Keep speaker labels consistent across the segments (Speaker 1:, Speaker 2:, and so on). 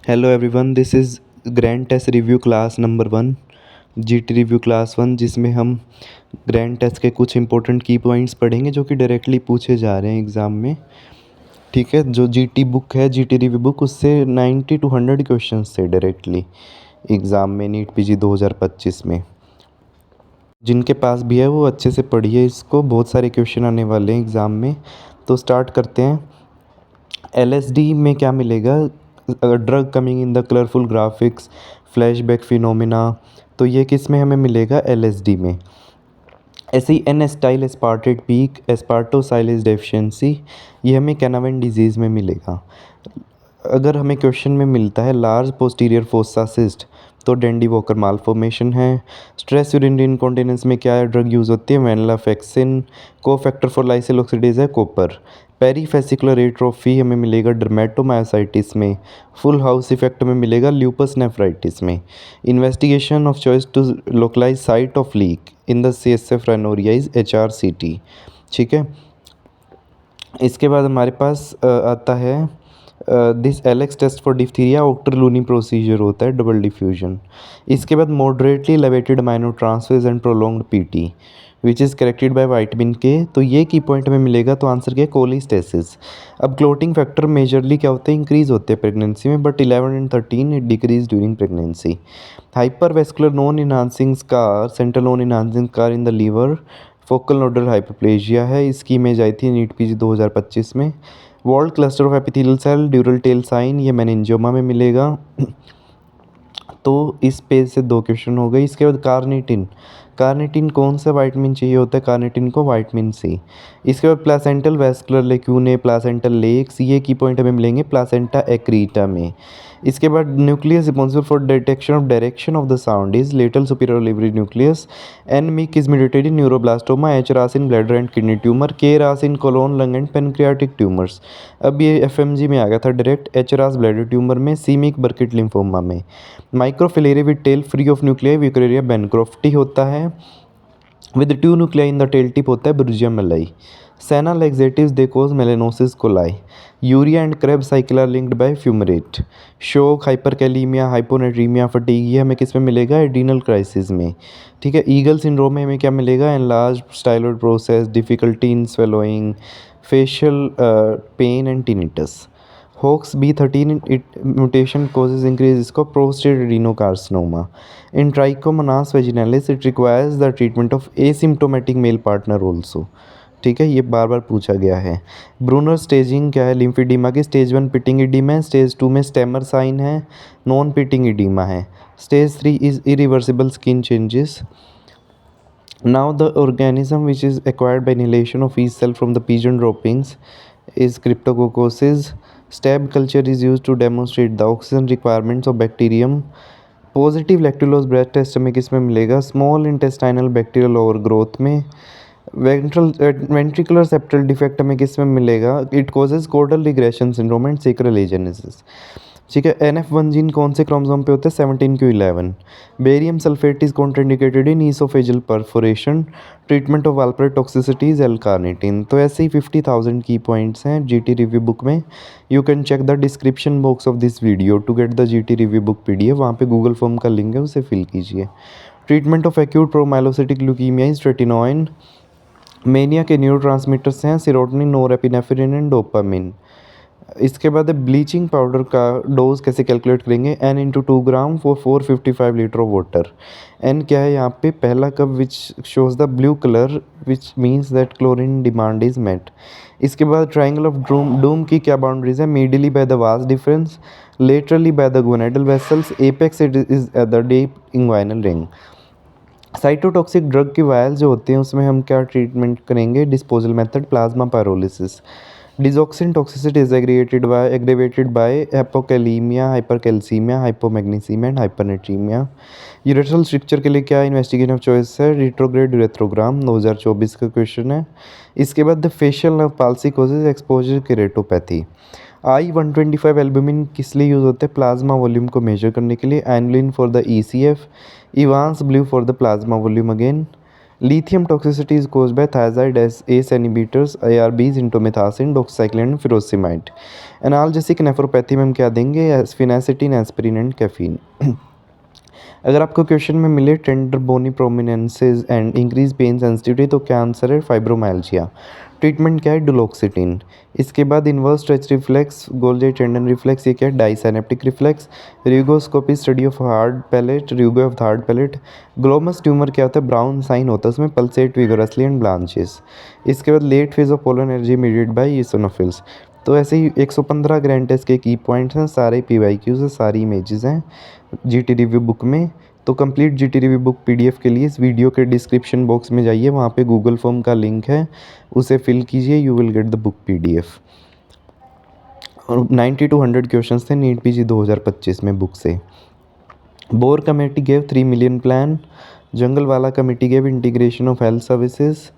Speaker 1: Hello everyone, this is grand test review class number 1, GT review class 1, जिसमें हम grand test के कुछ important की पॉइंट्स पढ़ेंगे जो कि डायरेक्टली पूछे जा रहे हैं एग्ज़ाम में। ठीक है, जो जीटी बुक है, जीटी रिव्यू बुक, उससे 90 टू 100 क्वेश्चंस थे डायरेक्टली एग्ज़ाम में नीट पीजी 2025 में। जिनके पास भी है वो अच्छे से पढ़िए इसको, बहुत सारे क्वेश्चन आने वाले हैं एग्ज़ाम में। तो स्टार्ट करते हैं। एलएसडी में क्या मिलेगा? Drug coming in the colourful graphics, flashback phenomena. तो ये किस में हमें मिलेगा? एलएसडी में। ऐसे ही N acetyl aspartate peak aspartoacylase deficiency, ये हमें कैनावेन डिजीज़ में मिलेगा। अगर हमें क्वेश्चन में मिलता है लार्ज पोस्टीरियर फोसा सिस्ट, तो डेंडी वॉकर मालफॉर्मेशन है। स्ट्रेस यूरिनरी इनकॉन्टिनेंस में क्या ड्रग यूज़ होती है? Venlafaxine. Cofactor for lysyl oxidase है कॉपर। पेरीफेसिकुलर एट्रोफी हमें मिलेगा डर्मेटोमायोसाइटिस में। फुल हाउस इफेक्ट में मिलेगा ल्यूपस नेफ्राइटिस में। Investigation of choice to localise site of leak in the CSF rhinorrhoea is HRCT। ठीक है, इसके बाद हमारे पास आता है this Elek test for diphtheria ऑक्टरलूनी procedure होता है, डबल डिफ्यूजन। इसके बाद moderately elevated aminotransferase and prolonged PT which is corrected by vitamin K. तो ये की पॉइंट में मिलेगा, तो आंसर क्या है? कोलिस्टेसिस। अब क्लोटिंग फैक्टर मेजरली क्या होते हैं? इंक्रीज होते हैं प्रेगनेंसी में, but 11 and 13 it decrease during pregnancy. Hypervascular non enhancing scar, central non enhancing scar in the liver, focal nodular hyperplasia है। इसकी इमेज आई थी नीट पीजी 2025 में। Walled cluster of epithelial cell, dural tail sign, ये meningioma में मिलेगा। तो इस पेज से 2 क्वेश्चन हो गए। इसके बाद कार्निटिन। कार्निटिन कौन सा विटामिन चाहिए होता है? कार्निटिन को विटामिन सी। इसके बाद placental vascular lacunae, placental lakes, ये की पॉइंट हमें मिलेंगे प्लासेंटा एक्रीटा में। इसके बाद nucleus responsible for detection of direction of the sound is lateral superior olivary nucleus. N myc is mutated in neuroblastoma, H ras in bladder and kidney tumour, K ras in colon lung and pancreatic tumours. अब ये FMG में आ गया था direct, H ras bladder tumour में, C myc Burkitt lymphoma में। Microfilaria with tail free of nuclei, Wuchereria bancrofti होता है। With 2 nuclei in the tail tip होता है Brugia malayi. Senna laxatives they cause melanosis coli. Urea and Krebs cycle are linked by fumarate. Shock, hyperkalaemia, hyponatraemia, fatigue, ये हमें किस में मिलेगा? Adrenal crisis में। ठीक है, ईगल सिंड्रोम में हमें क्या मिलेगा? Enlarge styloid process, difficulty in swallowing, facial pen and tinnitus. Hoax B13 it mutation causes increase इसको prostate adenocarcinoma. In Trichomonas vaginalis it requires the treatment of asymptomatic male partner also. ठीक है, ये बार बार पूछा गया है। ब्रूनर स्टेजिंग क्या है? लिम्फीडीमा की स्टेज 1 पिटिंग इडीमा है, स्टेज 2 में स्टेमर साइन है, नॉन पिटिंग इडीमा है, stage 3 is irreversible skin changes. Now the organism which is acquired by inhalation of yeast cell from the pigeon droppings is Cryptococcosis. Stab culture is used to demonstrate the oxygen requirements of bacterium. Positive lactulose breath test हमें किस में मिलेगा? Small intestinal bacterial overgrowth में। Ventricular septal defect हमें किस में मिलेगा? It causes caudal regression syndrome and sacral agenesis. ठीक है, NF1 जीन कौन से क्रोमोसोम पे होता है? 17q11। Barium sulphate is contraindicated in oesophageal perforation. Treatment of valproate toxicity is L carnitine. तो ऐसे ही 50,000 की पॉइंट्स हैं जीटी रिव्यू बुक में। You can check the description box of this video to get the GT review book PDF। वहाँ पे Google form का link है, उसे फिल कीजिए। Treatment of acute promyelocytic leukaemia is tretinoin. Mania के neurotransmitters हैं serotonin, norepinephrine and dopamine. इसके बाद ब्लीचिंग पाउडर का डोज कैसे कैलकुलेट करेंगे? N/2 gram for 455 litre of water. N क्या है यहाँ पे? पहला cup which shows the blue colour which means that chlorine demand is met. इसके बाद ट्राइंगल ऑफ डूम की क्या बाउंड्रीज है? Medially by the vas deferens, laterally by the gonadal vessels, apex it is the deep inguinal ring. Cytotoxic drug की vial जो होते हैं उसमें हम क्या ट्रीटमेंट करेंगे? Disposal method, plasma pyrolysis. Digoxin toxicity is aggravated by hypokalemia, hypercalcemia, hypomagnesemia and hypernatremia। Urethral stricture के लिए क्या इन्वेस्टिगेशन ऑफ चॉइस है? रिट्रोग्रेड यूरेथ्रोग्राम, 2024 का क्वेश्चन है। इसके बाद the facial nerve palsy causes exposure keratopathy. I-125 albumin किस लिए यूज़ होता है? प्लाज्मा वॉल्यूम को मेजर करने के लिए। Inulin for the ECF, Evans blue for the plasma volume again. Lithium toxicity is caused by thiazide ACE inhibitors ARBs indomethacin doxycycline furosemide. Analgesic nephropathy में हम क्या देंगे, फिनाइसिटिन एस्पिरिन एंड कैफीन। अगर आपको क्वेश्चन में मिले tender bony prominences and increase pain sensitivity तो क्या आंसर है, फाइब्रोमाइल्जिया। ट्रीटमेंट क्या है, डुलोक्सिटिन। इसके बाद inverse stretch reflex Golgi tendon reflex, ये क्या है, disynaptic reflex. Rugoscopy study of hard palate, rugae of hard palate. Glomus tumour क्या होता है, ब्राउन साइन होता है उसमें, पल्सेट विगोरसली एंड ब्लांचेस। इसके बाद late phase of polar energy mediate by eosinophils. तो ऐसे ही 115 ग्रैंड टेस्ट के की पॉइंट्स हैं, सारे PYQs हैं, सारी इमेजेस हैं GT रिव्यू बुक में। तो complete GT review book PDF के लिए इस वीडियो के डिस्क्रिप्शन बॉक्स में जाइए, वहाँ पे गूगल फॉर्म का लिंक है, उसे फिल कीजिए, you will get the book PDF। और 90 to 100 क्वेश्चंस थे नीट PG 2025 में बुक से। Bhore committee gave 3 million plan. Jungalwalla committee gave integration of health services.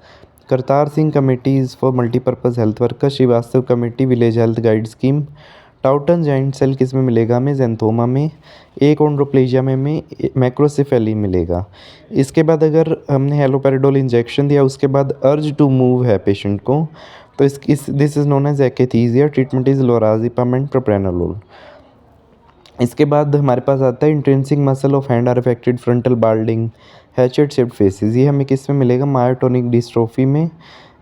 Speaker 1: Kartar Singh committee is for multipurpose health worker. Srivastava committee village health guide scheme. Touton giant cell किस में मिलेगा, में जेंथोमा में। एकॉन्ड्रोप्लेजिया में मैक्रोसेफेली मिलेगा। इसके बाद अगर हमने हेलोपेरिडोल इंजेक्शन दिया, उसके बाद अर्ज टू मूव है पेशेंट को, तो this is known as akathisia. Treatment is lorazepam and propranolol. इसके बाद हमारे पास आता है intrinsic muscle of hand are affected, frontal balding, hatchet shaped faces, ये हमें किस में मिलेगा, मायोटोनिक डिस्ट्रोफी में।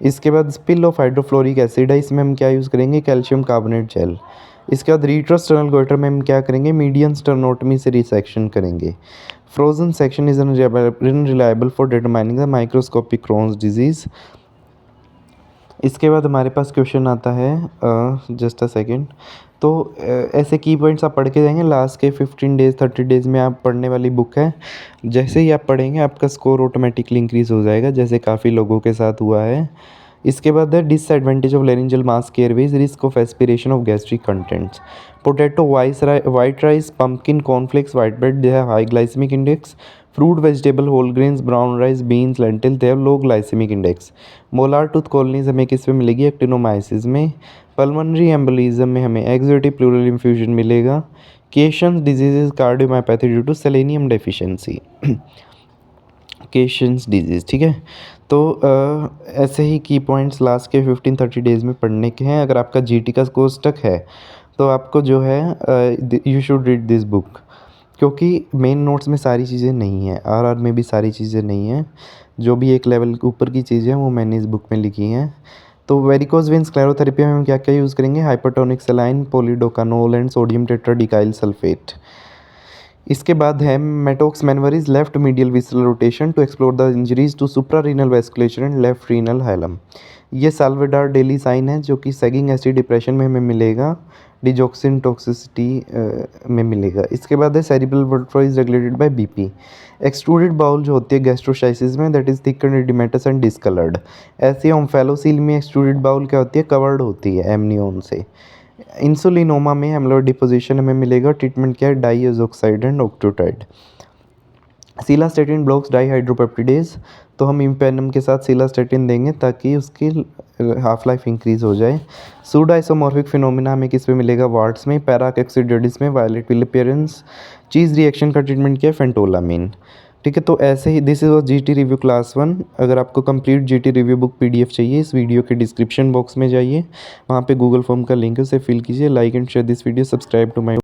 Speaker 1: इसके बाद स्पिल ऑफ हाइड्रोफ्लोरिक एसिड है, इसमें हम क्या यूज़ करेंगे, कैल्शियम कार्बोनेट जेल। इसके बाद रीट्रोस्टर्नल गोइटर में हम क्या करेंगे, मीडियन स्टर्नोटमी से रिसेक्शन करेंगे। Frozen section is unreliable for determining the microscopic Crohn's disease. इसके बाद हमारे पास क्वेश्चन आता है, जस्ट अ सेकेंड। तो ऐसे की पॉइंट्स आप पढ़ के जाएंगे, लास्ट के 15 डेज़ 30 डेज़ में आप पढ़ने वाली बुक है। जैसे ही आप पढ़ेंगे आपका स्कोर ऑटोमेटिकली इंक्रीज़ हो जाएगा, जैसे काफ़ी लोगों के साथ हुआ है। इसके बाद है disadvantage of laryngeal mask airways, risk of aspiration of gastric contents. Potato, white rice, pumpkin, cornflakes, white bread, they have high glycaemic index. Fruit, vegetable, whole grains, brown rice, beans, lentil, they have low glycaemic index. Molar tooth colonies हमें किस में मिलेगी, actinomyces में। Pulmonary embolism में हमें exudative pleural effusion मिलेगा। Keshan's disease cardiomyopathy due to selenium deficiency. Keshan's disease, ठीक है। तो ऐसे ही की पॉइंट्स लास्ट के 15-30 डेज़ में पढ़ने के हैं। अगर आपका GT का स्कोर स्टक है तो आपको जो है you should read this book, क्योंकि मेन नोट्स में सारी चीज़ें नहीं हैं, RR में भी सारी चीज़ें नहीं हैं। जो भी एक लेवल के ऊपर की चीज़ें हैं वो मैंने इस बुक में लिखी हैं। तो वेरिकोज वेन स्क्लेरोथेरेपी में हम क्या क्या यूज़ करेंगे, hypertonic saline, polidocanol and sodium tetradecyl sulphate. इसके बाद है Mattox manoeuvre left medial visceral rotation to explore the injuries to suprarenal vasculature and left renal hilum. ये साल्वेडार डेली साइन है जो कि सैगिंग एसिड डिप्रेशन में हमें मिलेगा, डिजॉक्सिन टॉक्सिसिटी में मिलेगा। इसके बाद है cerebral blood flow is regulated by BP। Extruded bowel जो होती है गैस्ट्रोसाइसिस में, that is thicken oedematous and discoloured. ऐसे ओम्फेलोसील में एक्सट्रूडेड बाउल क्या होती है, कवर्ड होती है एमनियोन से। इंसुलिनोमा में एमलोइड डिपोजिशन हमें मिलेगा। ट्रीटमेंट क्या है, डाइअज़ोक्साइड एंड ऑक्ट्रोटाइड। सिलास्टेटिन ब्लॉक्स डाईहाइड्रोपेप्टिडेज, तो हम इम्पेनम के साथ सिलास्टेटिन देंगे ताकि उसकी हाफ लाइफ इंक्रीज़ हो जाए। सूडो आइसोमॉर्फिक फिनोमिना हमें किस में मिलेगा, वार्ड्स में। पैराकैक्सिडियोडिस में pilot wheel appearance. Cheese reaction का ट्रीटमेंट क्या है, फेंटोलामिन, ठीक है। तो ऐसे ही this is GT review class 1। अगर आपको complete GT review book PDF चाहिए, इस वीडियो के डिस्क्रिप्शन बॉक्स में जाइए, वहाँ पे गूगल फॉर्म का लिंक है, उसे फिल कीजिए। Like and share this video, subscribe to my